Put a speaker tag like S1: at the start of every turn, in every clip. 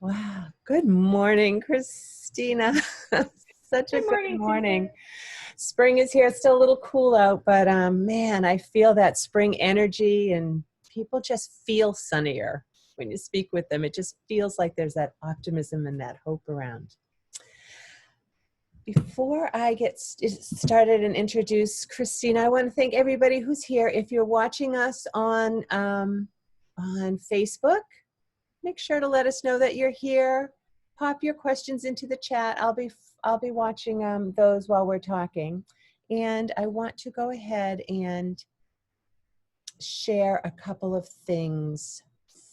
S1: Wow. Good morning, Christina. Such a
S2: Good
S1: good
S2: morning,
S1: morning.
S2: Susan.
S1: Spring is here. It's still a little cool out, but man, I feel that spring energy and people just feel sunnier when you speak with them. It just feels like there's that optimism and that hope around. Before I get started and introduce Christina, I want to thank everybody who's here. If you're watching us on Facebook, make sure to let us know that you're here. Pop your questions into the chat. I'll be watching those while we're talking. And I want to go ahead and share a couple of things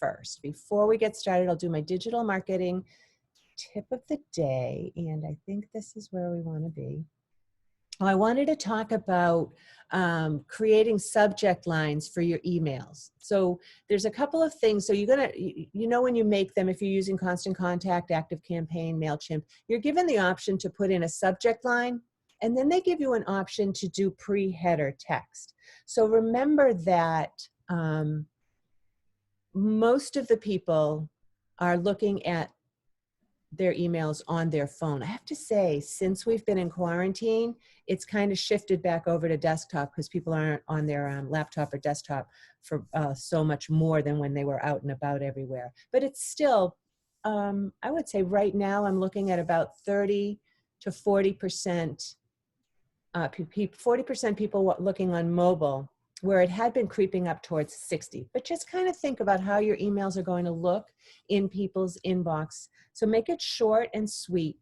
S1: first. Before we get started, I'll do my digital marketing tip of the day. And I think this is where we want to be. I wanted to talk about creating subject lines for your emails. So there's a couple of things. So you know when you make them, if you're using Constant Contact, Active Campaign, MailChimp, you're given the option to put in a subject line, and then they give you an option to do pre-header text. So remember that most of the people are looking at their emails on their phone. I have to say, since we've been in quarantine, it's kind of shifted back over to desktop because people aren't on their laptop or desktop for so much more than when they were out and about everywhere. But it's still, I would say right now I'm looking at about 30 to 40%, 40% people looking on mobile, where it had been creeping up towards 60. But just kind of think about how your emails are going to look in people's inbox. So make it short and sweet.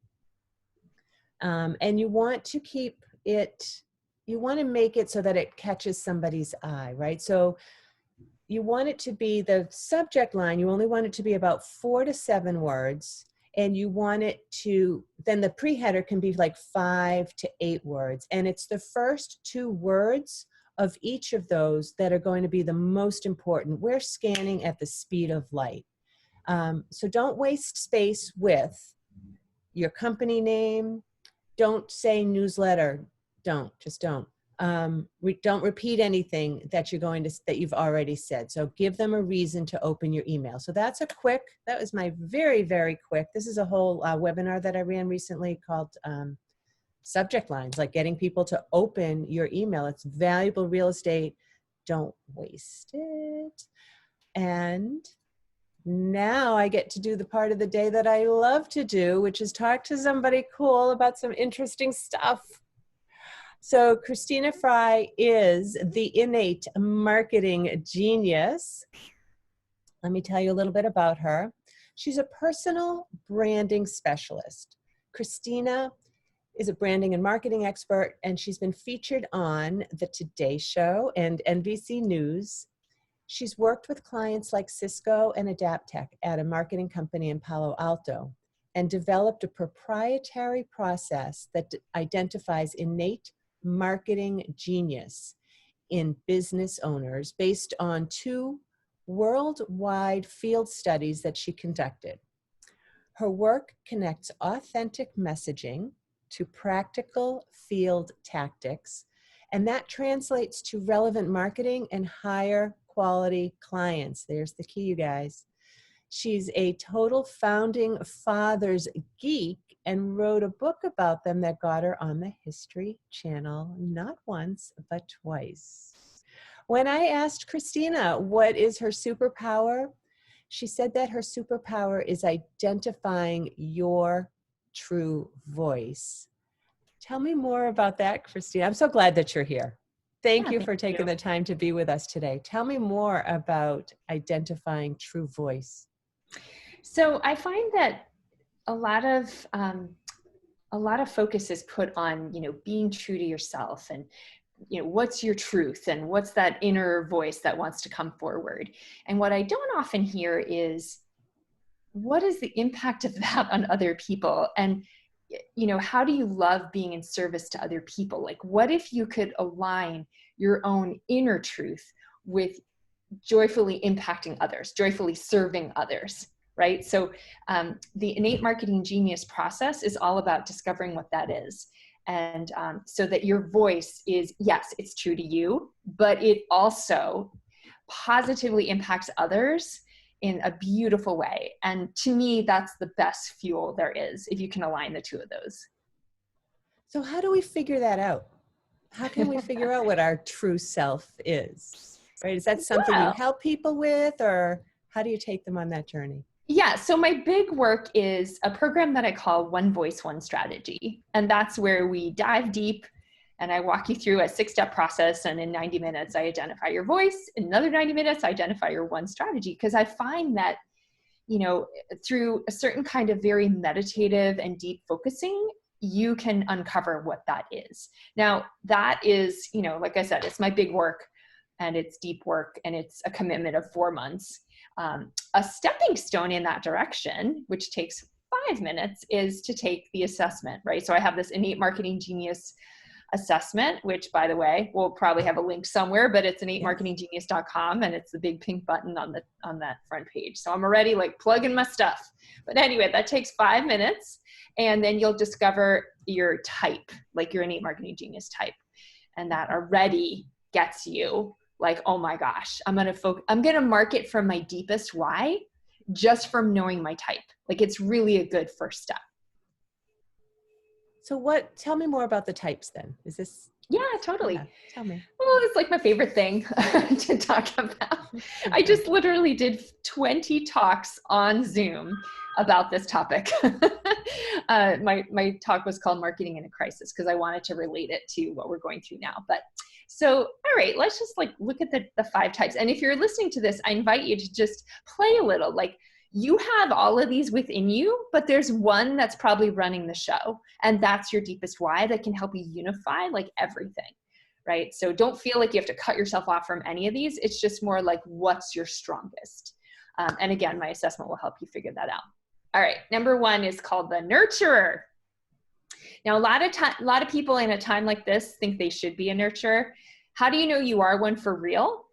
S1: And you want to keep it, you want to make it so that it catches somebody's eye, right? So you want it to be the subject line, you only want it to be about 4 to 7 words. And you want it to, then the pre-header can be like 5 to 8 words. And it's the first 2 words of each of those that are going to be the most important. We're scanning at the speed of light. So don't waste space with your company name. Don't say newsletter. Just don't. Don't repeat anything that you've already said. So give them a reason to open your email. So that was my very, very quick. This is a whole webinar that I ran recently called subject lines, like getting people to open your email. It's valuable real estate. Don't waste it. And now I get to do the part of the day that I love to do, which is talk to somebody cool about some interesting stuff. So Christina Frei is the Innate Marketing Genius. Let me tell you a little bit about her. She's a personal branding specialist. Christina is a branding and marketing expert, and she's been featured on the Today Show and NBC News. She's worked with clients like Cisco and Adaptech at a marketing company in Palo Alto and developed a proprietary process that identifies innate marketing genius in business owners based on 2 worldwide field studies that she conducted. Her work connects authentic messaging to practical field tactics, and that translates to relevant marketing and higher quality clients. There's the key, you guys. She's a total founding fathers geek and wrote a book about them that got her on the History Channel not once, but twice. When I asked Christina what is her superpower, she said that her superpower is identifying your true voice. Tell me more about that, Christina. I'm so glad that you're here. Thank you for taking the time to be with us today. Tell me more about identifying true voice.
S2: So I find that a lot of focus is put on, being true to yourself and, what's your truth and what's that inner voice that wants to come forward. And what I don't often hear is, what is the impact of that on other people? And, how do you love being in service to other people? Like, what if you could align your own inner truth with joyfully impacting others, joyfully serving others, right? So the Innate Marketing Genius process is all about discovering what that is. And so that your voice is, yes, it's true to you, but it also positively impacts others in a beautiful way. And to me, that's the best fuel there is, if you can align the two of those.
S1: So how do we figure that out? How can we figure out what our true self is? Right? Is that something you
S2: Well,
S1: help people with, or how do you take them on that journey?
S2: yeah, so my big work is a program that I call One Voice, One Strategy. And that's where we dive deep and I walk you through a 6-step process. And in 90 minutes, I identify your voice. In another 90 minutes, I identify your one strategy. Because I find that, through a certain kind of very meditative and deep focusing, you can uncover what that is. Now, that is, like I said, it's my big work and it's deep work and it's a commitment of 4 months. A stepping stone in that direction, which takes 5 minutes, is to take the assessment, right? So I have this Innate Marketing Genius assessment, which, by the way, we'll probably have a link somewhere, but it's innatemarketinggenius.com, and it's the big pink button on that front page. So I'm already like plugging my stuff. But anyway, that takes 5 minutes, and then you'll discover your type, like your Innate Marketing Genius type, and that already gets you like, oh my gosh, I'm gonna market from my deepest why, just from knowing my type. Like, it's really a good first step.
S1: So tell me more about the types then. Is this?
S2: Yeah, totally.
S1: Yeah, tell me.
S2: Well, it's like my favorite thing to talk about. I just literally did 20 talks on Zoom about this topic. My talk was called Marketing in a Crisis because I wanted to relate it to what we're going through now. But so, all right, let's just like look at the 5 types. And if you're listening to this, I invite you to just play a little. Like, you have all of these within you, but there's one that's probably running the show. And that's your deepest why that can help you unify like everything, right? So don't feel like you have to cut yourself off from any of these. It's just more like, what's your strongest? And again, my assessment will help you figure that out. All right, number 1 is called the nurturer. Now, a lot of people in a time like this think they should be a nurturer. How do you know you are one for real?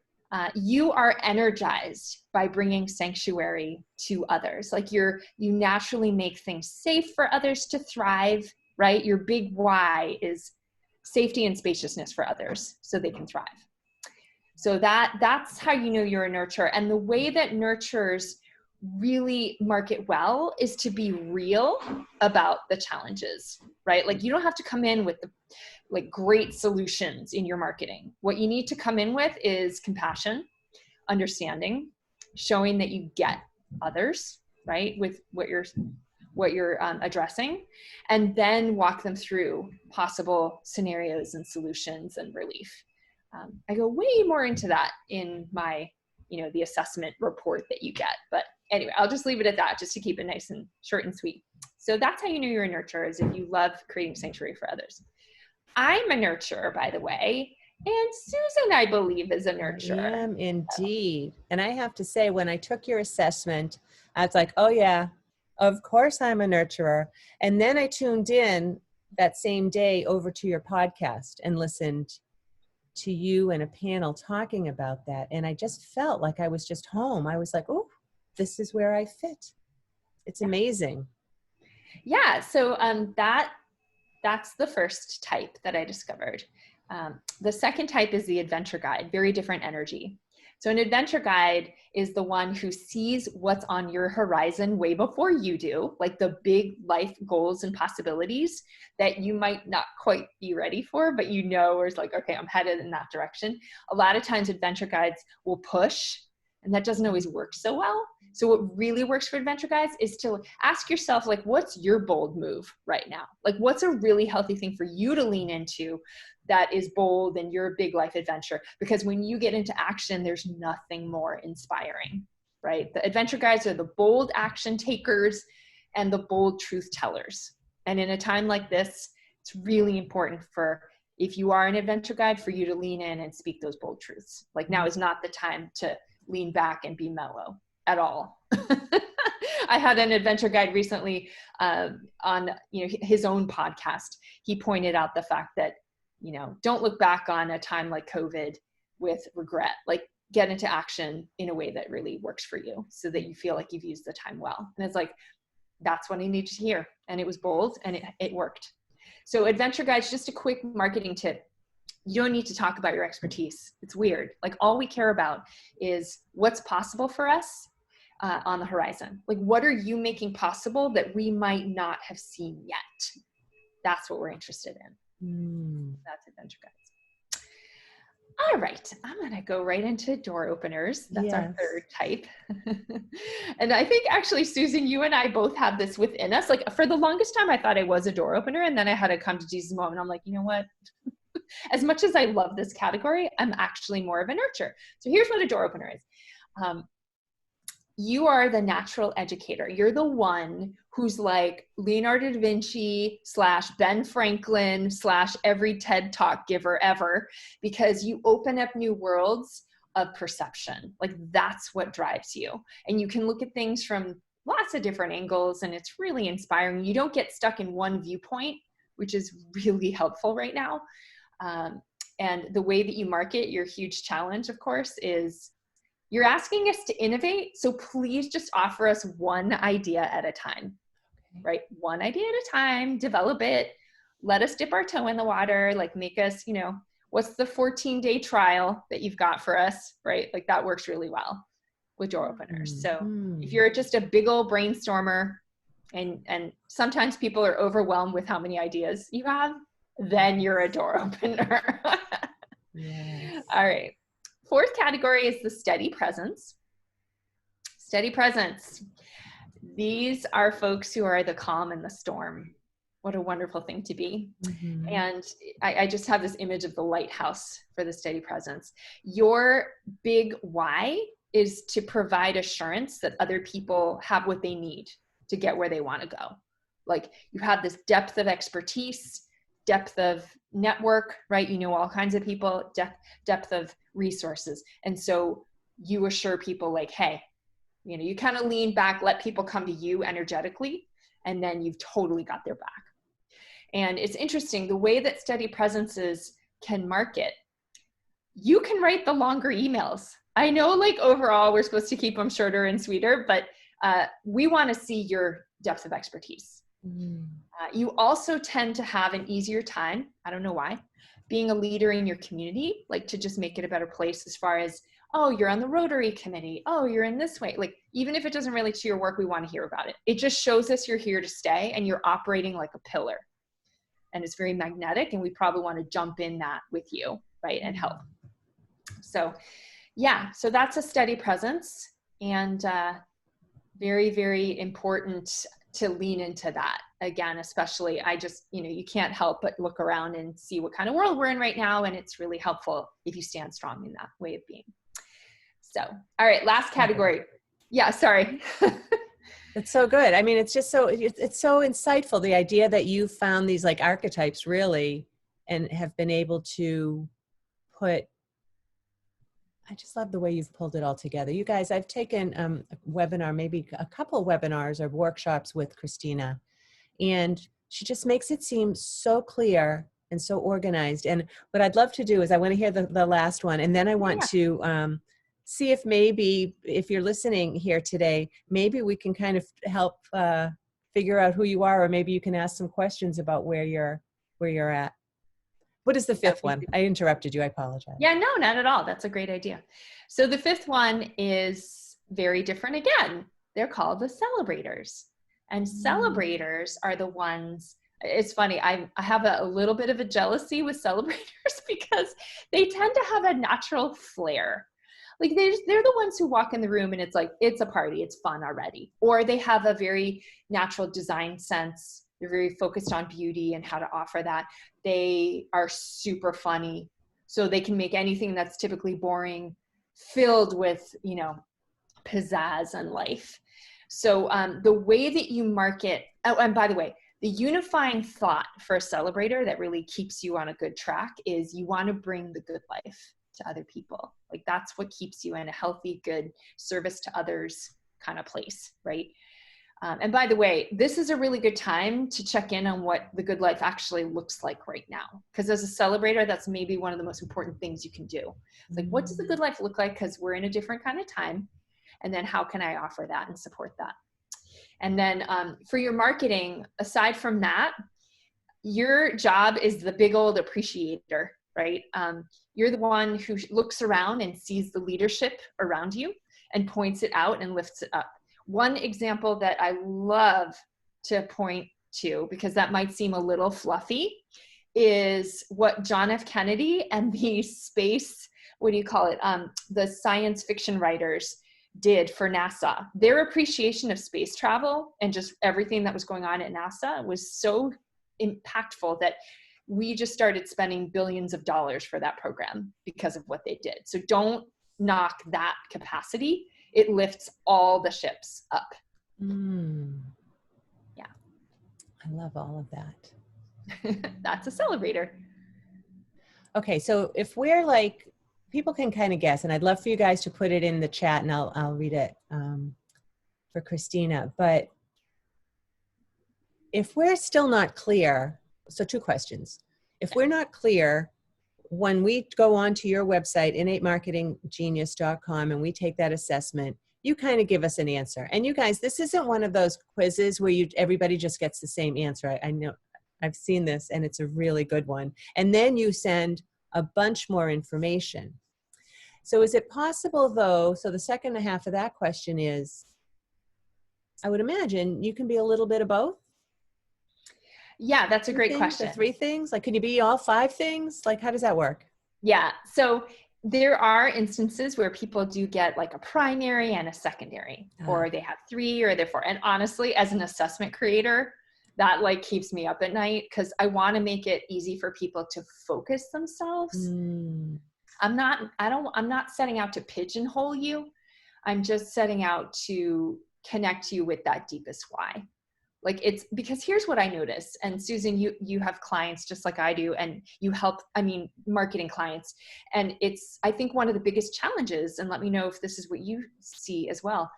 S2: You are energized by bringing sanctuary to others. Like, you naturally make things safe for others to thrive, right? Your big why is safety and spaciousness for others so they can thrive. So that's how you know you're a nurturer. And the way that nurturers really market well is to be real about the challenges, right? Like, you don't have to come in with the great solutions in your marketing. What you need to come in with is compassion, understanding, showing that you get others, right, with what you're addressing, and then walk them through possible scenarios and solutions and relief. I go way more into that in my, the assessment report that you get. But anyway, I'll just leave it at that, just to keep it nice and short and sweet. So that's how you know you're a nurturer, is if you love creating sanctuary for others. I'm a nurturer, by the way, and Susan, I believe, is a nurturer.
S1: I am indeed. And I have to say, when I took your assessment, I was like, oh yeah, of course I'm a nurturer. And then I tuned in that same day over to your podcast and listened to you and a panel talking about that. And I just felt like I was just home. I was like, oh, this is where I fit. It's amazing.
S2: Yeah. So that's the first type that I discovered. The second type is the adventure guide, very different energy. So an adventure guide is the one who sees what's on your horizon way before you do, like the big life goals and possibilities that you might not quite be ready for, but or it's like, okay, I'm headed in that direction. A lot of times adventure guides will push, and that doesn't always work so well. So what really works for adventure guides is to ask yourself, like, what's your bold move right now? Like, what's a really healthy thing for you to lean into that is bold and your big life adventure? Because when you get into action, there's nothing more inspiring, right? The adventure guides are the bold action takers and the bold truth tellers. And in a time like this, it's really important if you are an adventure guide, for you to lean in and speak those bold truths. Like, now is not the time to lean back and be mellow at all. I had an adventure guide recently on his own podcast. He pointed out the fact that, don't look back on a time like COVID with regret. Like, get into action in a way that really works for you so that you feel like you've used the time well. And it's like, that's what I needed to hear. And it was bold and it worked. So adventure guides, just a quick marketing tip. You don't need to talk about your expertise. It's weird. Like, all we care about is what's possible for us. on the horizon? Like, what are you making possible that we might not have seen yet? That's what we're interested in. That's adventure guides. All right, I'm gonna go right into door openers. That's our third type. And I think actually, Susan, you and I both have this within us. Like, for the longest time, I thought I was a door opener, and then I had a come to Jesus moment. I'm like, you know what? As much as I love this category, I'm actually more of a nurturer. So here's what a door opener is. You are the natural educator. You're the one who's like Leonardo da Vinci / Ben Franklin / every TED Talk giver ever, because you open up new worlds of perception. Like, that's what drives you. And you can look at things from lots of different angles, and it's really inspiring. You don't get stuck in one viewpoint, which is really helpful right now. And the way that you market, your huge challenge, of course, is you're asking us to innovate. So please just offer us one idea at a time, right? One idea at a time, develop it. Let us dip our toe in the water, like make us, what's the 14-day trial that you've got for us, right? Like, that works really well with door openers. So if you're just a big old brainstormer and sometimes people are overwhelmed with how many ideas you have, then you're a door opener.
S1: Yes.
S2: All right. Fourth category is the steady presence. Steady presence. These are folks who are the calm in the storm. What a wonderful thing to be.
S1: Mm-hmm.
S2: And I just have this image of the lighthouse for the steady presence. Your big why is to provide assurance that other people have what they need to get where they want to go. Like, you have this depth of expertise, depth of network, right? You know all kinds of people, depth of resources. And so you assure people like, hey, you kind of lean back, let people come to you energetically, and then you've totally got their back. And it's interesting, the way that steady presences can market, you can write the longer emails. I know, like, overall we're supposed to keep them shorter and sweeter, but we want to see your depth of expertise. You also tend to have an easier time, I don't know why, being a leader in your community, like, to just make it a better place as far as, oh, you're on the Rotary Committee, oh, you're in this way. Like, even if it doesn't relate to your work, we want to hear about it. It just shows us you're here to stay and you're operating like a pillar. And it's very magnetic, and we probably want to jump in that with you, right, and help. So yeah, so that's a steady presence, and very, very important to lean into that. Again, especially, you can't help but look around and see what kind of world we're in right now. And it's really helpful if you stand strong in that way of being. So, all right, last category. Yeah, sorry.
S1: It's so good. I mean, it's just it's so insightful. The idea that you found these like archetypes really, and have been able to I just love the way you've pulled it all together. You guys, I've taken a webinar, maybe a couple webinars or workshops with Christina, and she just makes it seem so clear and so organized. And what I'd love to do is I want to hear the last one, and then I want to see if maybe, if you're listening here today, maybe we can kind of help figure out who you are, or maybe you can ask some questions about where you're at. What is the fifth one? I interrupted you. I apologize.
S2: Yeah, no, not at all. That's a great idea. So the fifth one is very different again. They're called the celebrators. And celebrators are the ones, it's funny, I have a little bit of a jealousy with celebrators because they tend to have a natural flair. Like, they're the ones who walk in the room and it's like, it's a party, it's fun already. Or they have a very natural design sense. They're very focused on beauty and how to offer that. They are super funny. So they can make anything that's typically boring filled with, pizzazz and life. So the way that you market, oh, and by the way, the unifying thought for a celebrator that really keeps you on a good track is you want to bring the good life to other people. Like, that's what keeps you in a healthy, good service to others kind of place, right? And by the way, this is a really good time to check in on what the good life actually looks like right now. Because as a celebrator, that's maybe one of the most important things you can do. It's like, what does the good life look like? Because we're in a different kind of time. And then how can I offer that and support that? And then for your marketing, aside from that, your job is the big old appreciator, right? You're the one who looks around and sees the leadership around you. and points it out and lifts it up. One example that I love to point to, because that might seem a little fluffy, is what John F. Kennedy and the space, what do you call it? The science fiction writers did for NASA. Their appreciation of space travel and just everything that was going on at NASA was so impactful that we just started spending billions of dollars for that program because of what they did. So don't knock that capacity. It lifts all the ships up. Yeah.
S1: I love all of that.
S2: That's a celebrator.
S1: Okay, so if we're like, people can kind of guess, and I'd love for you guys to put it in the chat, and I'll read it for Christina. But if we're still not clear, so two questions. If we're not clear, when we go onto your website, innatemarketinggenius.com, and we take that assessment, you kind of give us an answer. And you guys, this isn't one of those quizzes where everybody just gets the same answer. I know, I've seen this, and it's a really good one. And then you send a bunch more information. So is it possible though, so the second half of that question is, I would imagine you can be a little bit of both?
S2: Yeah, that's a great question.
S1: The three things? Like, can you be all five things? Like, how does that work?
S2: Yeah, so there are instances where people do get like a primary and a secondary, or they have 3 or they're 4. And honestly, as an assessment creator, that like keeps me up at night, because I want to make it easy for people to focus themselves. I'm not setting out to pigeonhole you. I'm just setting out to connect you with that deepest why. Like, it's because here's what I notice. And Susan, you have clients just like I do, and you help, marketing clients. And it's, I think one of the biggest challenges, and let me know if this is what you see as well,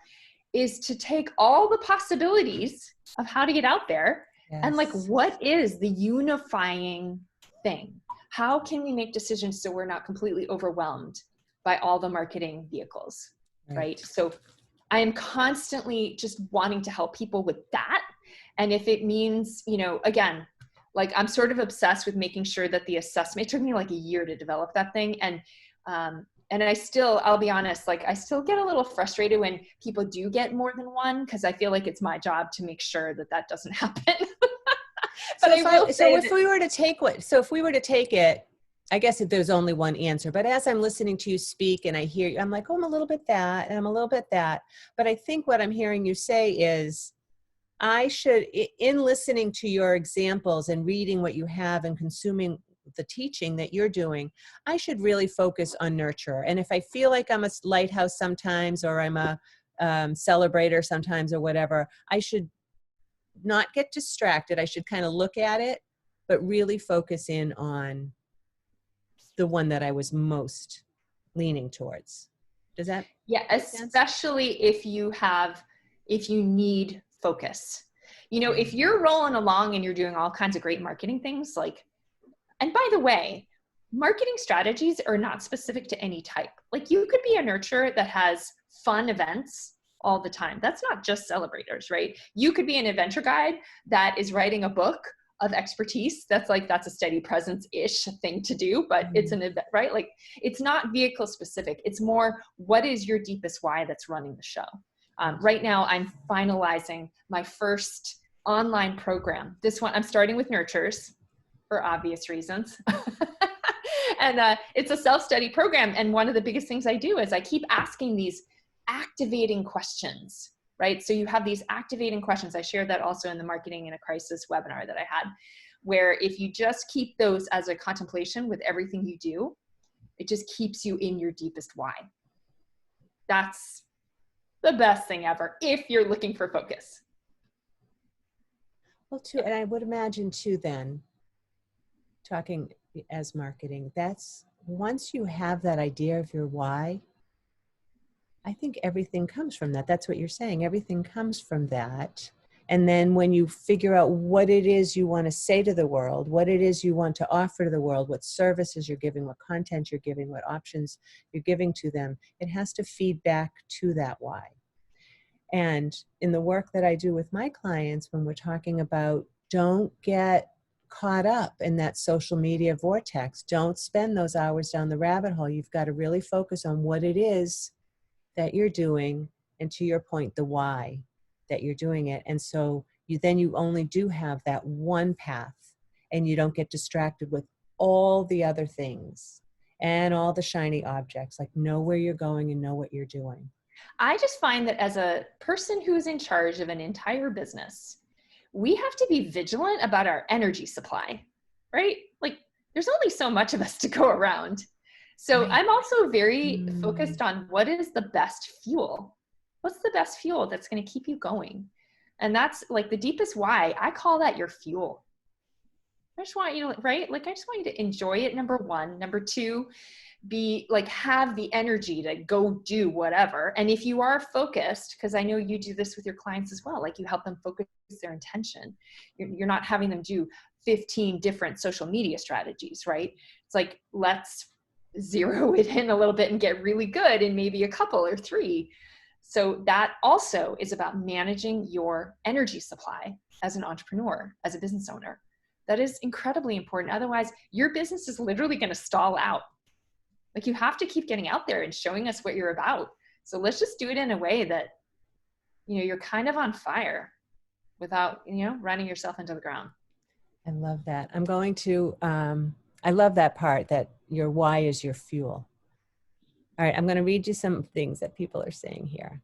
S2: is to take all the possibilities of how to get out there. Yes. And like, what is the unifying thing? How can we make decisions so we're not completely overwhelmed by all the marketing vehicles, right? So I am constantly just wanting to help people with that. And if it means, again, like I'm sort of obsessed with making sure that the assessment, it took me like a year to develop that thing. And I'll be honest, like I still get a little frustrated when people do get more than one, because I feel like it's my job to make sure that that doesn't happen. But
S1: if we were to take it, I guess if there's only one answer, but as I'm listening to you speak and I hear you, I'm like, oh, I'm a little bit that, and I'm a little bit that. But I think what I'm hearing you say is, I should, in listening to your examples and reading what you have and consuming the teaching that you're doing, I should really focus on nurture. And if I feel like I'm a lighthouse sometimes, or I'm a celebrator sometimes, or whatever, I should not get distracted. I should kind of look at it, but really focus in on the one that I was most leaning towards. Does that?
S2: Yeah, especially if you need focus. If you're rolling along and you're doing all kinds of great marketing things, like, and by the way, marketing strategies are not specific to any type. Like, you could be a nurturer that has fun events all the time. That's not just celebrators, right? You could be an adventure guide that is writing a book of expertise. That's a steady presence-ish thing to do, but it's an event, right? Like, it's not vehicle specific. It's more, what is your deepest why that's running the show? Right now, I'm finalizing my first online program. This one, I'm starting with nurturers for obvious reasons. And it's a self-study program. And one of the biggest things I do is I keep asking these activating questions, right? So you have these activating questions. I shared that also in the Marketing in a Crisis webinar that I had, where if you just keep those as a contemplation with everything you do, it just keeps you in your deepest why. That's the best thing ever if you're looking for focus.
S1: Well, too, and I would imagine too, then, talking as marketing, that's, once you have that idea of your why, I think everything comes from that. That's what you're saying. Everything comes from that. And then when you figure out what it is you want to say to the world, what it is you want to offer to the world, what services you're giving, what content you're giving, what options you're giving to them, it has to feed back to that why. And in the work that I do with my clients, when we're talking about, don't get caught up in that social media vortex. Don't spend those hours down the rabbit hole. You've got to really focus on what it is that you're doing, and to your point, the why that you're doing it. And so you only do have that one path, and you don't get distracted with all the other things and all the shiny objects. Like, know where you're going and know what you're doing.
S2: I just find that as a person who's in charge of an entire business, we have to be vigilant about our energy supply, right? Like, there's only so much of us to go around. So
S1: Right.
S2: I'm also very focused on what is the best fuel. What's the best fuel that's going to keep you going? And that's like the deepest why. I call that your fuel. I just want you to, right? Like, I just want you to enjoy it. Number one. Number two, be like, have the energy to go do whatever. And if you are focused, because I know you do this with your clients as well, like you help them focus their intention. You're not having them do 15 different social media strategies, right? It's like, let's zero it in a little bit and get really good in maybe a couple or three. So that also is about managing your energy supply as an entrepreneur, as a business owner. That is incredibly important. Otherwise, your business is literally going to stall out. Like, you have to keep getting out there and showing us what you're about. So let's just do it in a way that, you're kind of on fire without, running yourself into the ground.
S1: I love that. I'm going to, I love that part, that your why is your fuel. All right, I'm going to read you some things that people are saying here.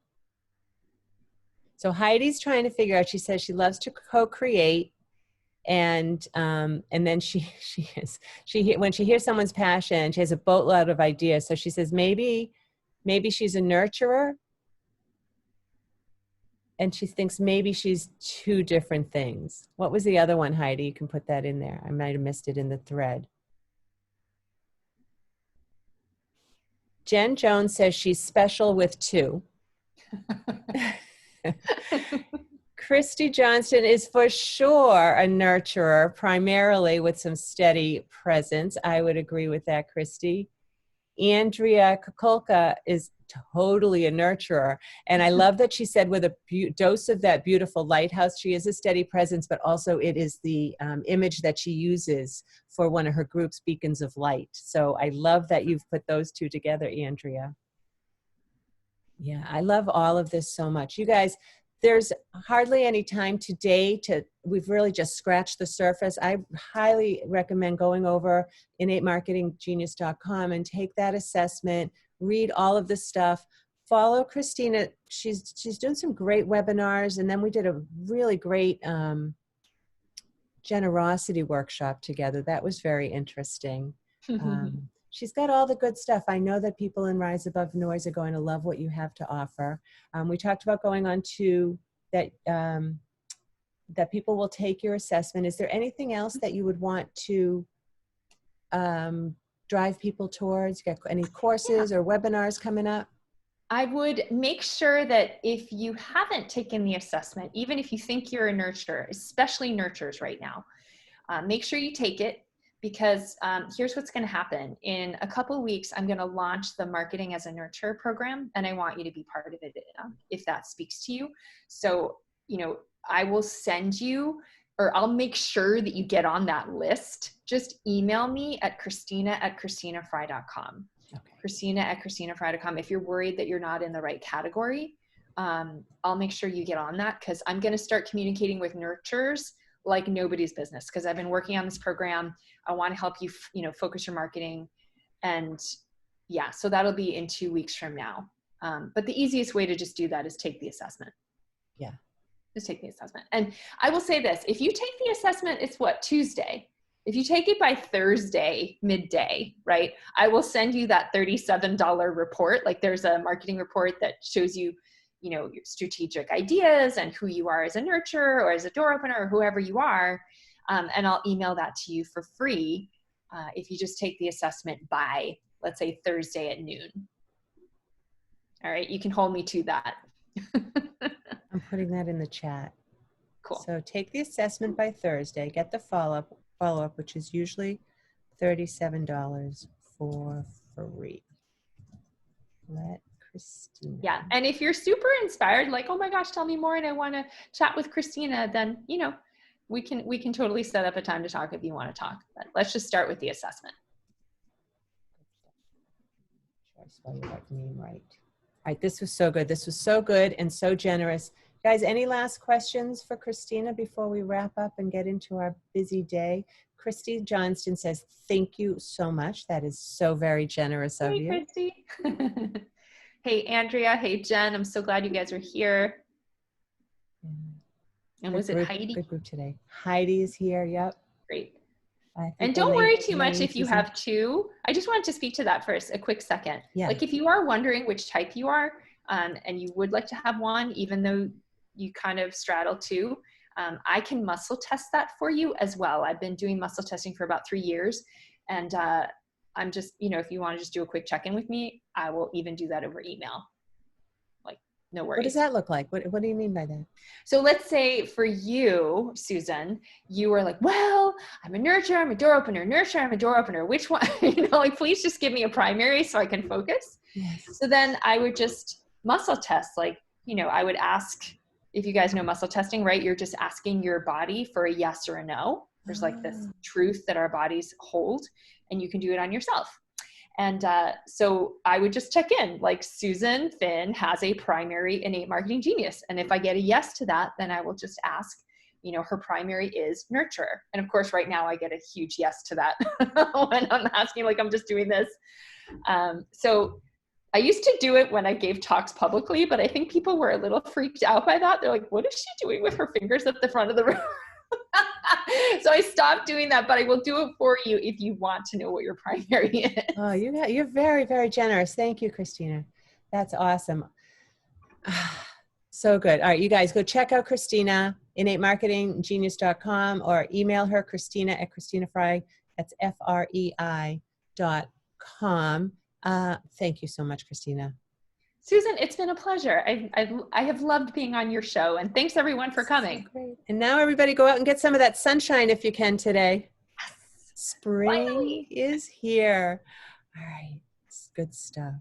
S1: So Heidi's trying to figure out, she says she loves to co-create. And then when she hears someone's passion, she has a boatload of ideas. So she says, maybe she's a nurturer. And she thinks maybe she's two different things. What was the other one, Heidi? You can put that in there. I might have missed it in the thread. Jen Jones says she's special with two. Christy Johnston is for sure a nurturer, primarily with some steady presence. I would agree with that, Christy. Andrea Kukulka is totally a nurturer. And I love that she said with a dose of that beautiful lighthouse, she is a steady presence, but also it is the image that she uses for one of her groups, Beacons of Light. So I love that you've put those two together, Andrea. Yeah, I love all of this so much. You guys, there's hardly any time today we've really just scratched the surface. I highly recommend going over innatemarketinggenius.com and take that assessment, read all of this stuff, follow Christina. She's doing some great webinars. And then we did a really great generosity workshop together. That was very interesting. She's got all the good stuff. I know that people in Rise Above Noise are going to love what you have to offer. We talked about going on to that, that people will take your assessment. Is there anything else that you would want to drive people towards? You got any courses or webinars coming up?
S2: I would make sure that if you haven't taken the assessment, even if you think you're a nurturer, especially nurturers right now, make sure you take it. Because here's what's going to happen. In a couple of weeks, I'm going to launch the Marketing as a Nurturer program, and I want you to be part of it if that speaks to you. So, I will send you, or I'll make sure that you get on that list. Just email me at Christina@ChristinaFrei.com. Okay. Christina@ChristinaFrei.com. If you're worried that you're not in the right category, I'll make sure you get on that, because I'm going to start communicating with nurturers like nobody's business, because I've been working on this program. I want to help you, focus your marketing. And yeah, so that'll be in 2 weeks from now. But the easiest way to just do that is take the assessment.
S1: Yeah.
S2: Just take the assessment. And I will say this, if you take the assessment, it's Tuesday. If you take it by Thursday, midday, right? I will send you that $37 report. Like, there's a marketing report that shows you, your strategic ideas and who you are as a nurturer or as a door opener or whoever you are. And I'll email that to you for free if you just take the assessment by, let's say, Thursday at noon. All right, you can hold me to that.
S1: I'm putting that in the chat.
S2: Cool.
S1: So take the assessment by Thursday, get the follow-up, which is usually $37 for free. Let Christina.
S2: Yeah, and if you're super inspired, like, oh my gosh, tell me more, and I want to chat with Christina, then we can totally set up a time to talk if you want to talk. But let's just start with the assessment.
S1: Sure, I spell your name right. right, this was so good. This was so good and so generous. Guys, any last questions for Christina before we wrap up and get into our busy day? Christy Johnston says, thank you so much. That is so very generous of you.
S2: Hey, Christy. Hey, Andrea. Hey, Jen. I'm so glad you guys are here. And
S1: Good
S2: was
S1: group,
S2: it Heidi?
S1: Good group today. Heidi is here. Yep.
S2: Great.
S1: I think
S2: And don't worry too much if you
S1: Susan.
S2: have two. I just wanted to speak to that first, a quick second.
S1: Yeah.
S2: Like if you are wondering which type you are, and you would like to have one, even though you kind of straddle two, I can muscle test that for you as well. I've been doing muscle testing for about 3 years. And I'm just, if you want to just do a quick check-in with me, I will even do that over email. Like, no worries.
S1: What does that look like? What do you mean by that?
S2: So let's say for you, Susan, you were like, well, I'm a nurturer, I'm a door opener, nurturer, I'm a door opener. Which one? Like, please just give me a primary so I can focus.
S1: Yes.
S2: So then I would just muscle test. Like, I would ask, if you guys know muscle testing, right? You're just asking your body for a yes or a no. There's like this truth that our bodies hold, and you can do it on yourself. And so I would just check in, like Susan Finn has a primary innate marketing genius. And if I get a yes to that, then I will just ask, her primary is nurturer. And of course, right now I get a huge yes to that when I'm asking, like, I'm just doing this. So I used to do it when I gave talks publicly, but I think people were a little freaked out by that. They're like, what is she doing with her fingers at the front of the room? So I stopped doing that, but I will do it for you if you want to know what your primary is.
S1: Oh, you're very, very generous. Thank you, Christina. That's awesome. So good. All right, you guys go check out Christina, innatemarketinggenius.com, or email her, Christina at Christina Frei. That's FREI.com. Thank you so much, Christina.
S2: Susan, it's been a pleasure. I have loved being on your show, and thanks everyone for coming.
S1: So great. And now everybody go out and get some of that sunshine if you can today.
S2: Yes.
S1: Spring is here. All right, it's good stuff.